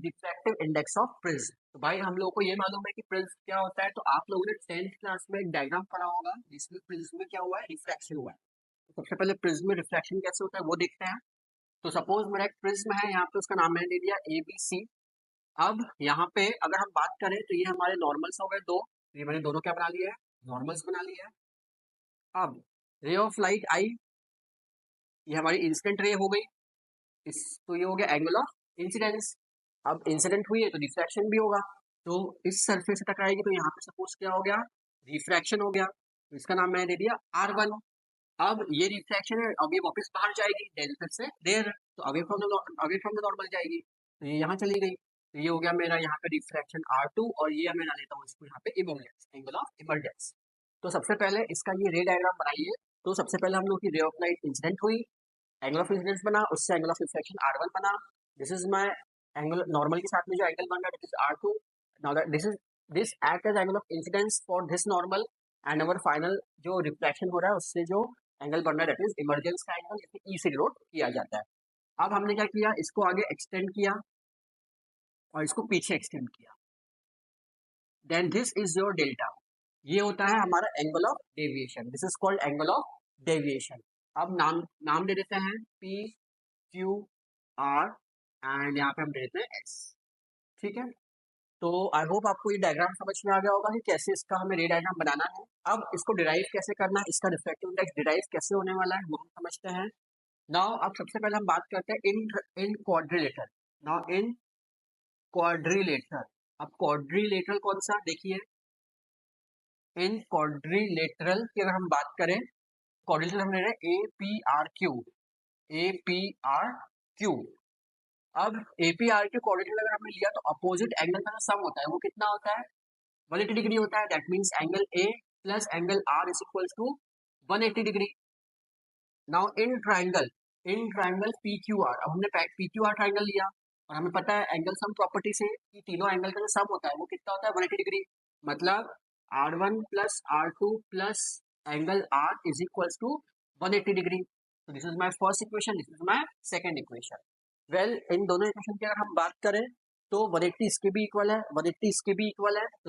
Refractive index of prism. तो भाई हम लोगों को ये मालूम है कि प्रिज्म क्या होता है, तो आप लोगों ने 10th क्लास में एक डायग्राम पढ़ा होगा जिसमें प्रिज्म में क्या हुआ है, रिफ्रैक्शन हुआ है। तो सबसे पहले प्रिज्म में रिफ्रैक्शन कैसे होता है वो देखते हैं। तो सपोज मेरा एक प्रिज्म है, यहाँ पे उसका नाम मैंने दे दिया ABC। अब यहाँ पे अगर हम बात करें तो ये हमारे नॉर्मल्स हो गए दो, ये मैंने दोनों क्या बना लिया है, नॉर्मल्स बना लिया है। अब रे ऑफ लाइट आई, ये हमारी इंसिडेंट रे हो गई, इस तो ये हो गया एंगल ऑफ इंसिडेंस। अब इंसिडेंट हुई है तो रिफ्रैक्शन भी होगा, तो इस सरफेस से टकराएगी तो यहाँ पे सपोज क्या हो गया, रिफ्रैक्शन हो गया, तो इसका नाम मैंने दे दिया R1। अब ये रिफ्रैक्शन है, अब ये वापस बाहर जाएगी डेल्टा से देर, तो अवे फ्रॉम द नॉर्मल जाएगी, तो ये यहाँ चली गई, तो ये हो गया मेरा यहाँ पे रिफ्रैक्शन R2, और ये मैं लेता हूँ इसको यहाँ पे इमर्जेंस, एंगल ऑफ इमर्जेंस। तो सबसे पहले इसका ये रे डायग्राम बनाइए। तो सबसे पहले हम लोग की रे ऑफ लाइट इंसिडेंट हुई, एंगल ऑफ इंसिडेंस बना, उससे एंगल ऑफ रिफ्लेक्शन R1 बना। This is my angle, normal के साथ में जो एंगल बन रहा है, this is R2। Now that this act as angle of incidence for this normal, and our final जो रिफ्लेक्शन हो रहा है उससे जो एंगल बन रहा है दैट इज इमर्जेंस का एंगल, जिसे E से डिनोट किया जाता है। अब हमने क्या किया, इसको आगे एक्सटेंड किया और इसको पीछे एक्सटेंड किया, then this is your delta, ये होता है हमारा angle of deviation, this is called angle of deviation. अब नाम नाम दे देते हैं PQR, एंड यहाँ पे हम दे देते हैं S। ठीक है, तो आई होप आपको ये डायग्राम समझ में आ गया होगा कि कैसे इसका हमें रे डायग्राम बनाना है। अब इसको डिराइव कैसे करना है, इसका रिफ्लेक्टिव इंडेक्स डिराइव कैसे होने वाला है वो हम समझते हैं। नाउ अब सबसे पहले हम बात करते हैं इन क्वाड्रिलेटर। नाउ इन क्वाड्रिलेटर, अब क्वाड्रिलेटरल कौन सा, देखिए इन क्वाड्रिलेटरल की अगर हम बात करें, क्वाड्रिलेटरल हम ले रहे हैं APRQ, APRQ। अब APRQ क्वाड्रिलेटरल अगर हमने लिया तो अपोजिट एंगल का जो सम होता है वो कितना होता है, 180 डिग्री होता है। That means angle A plus angle R is equals to 180 degree. Now in triangle PQR, अब हमने PQR ट्राइंगल लिया और हमें पता है एंगल सम प्रॉपर्टी से कि तीनों एंगल का जो सम होता है वो कितना होता है, 180 डिग्री। मतलब R1 plus R2 plus angle R is equals to 180 degree. तो this is my first equation, this is my second equation. Well इन दोनों इक्वेशन की अगर हम बात करें तो 180 इसके भी इक्वल है, 180 इसके भी इक्वल है, तो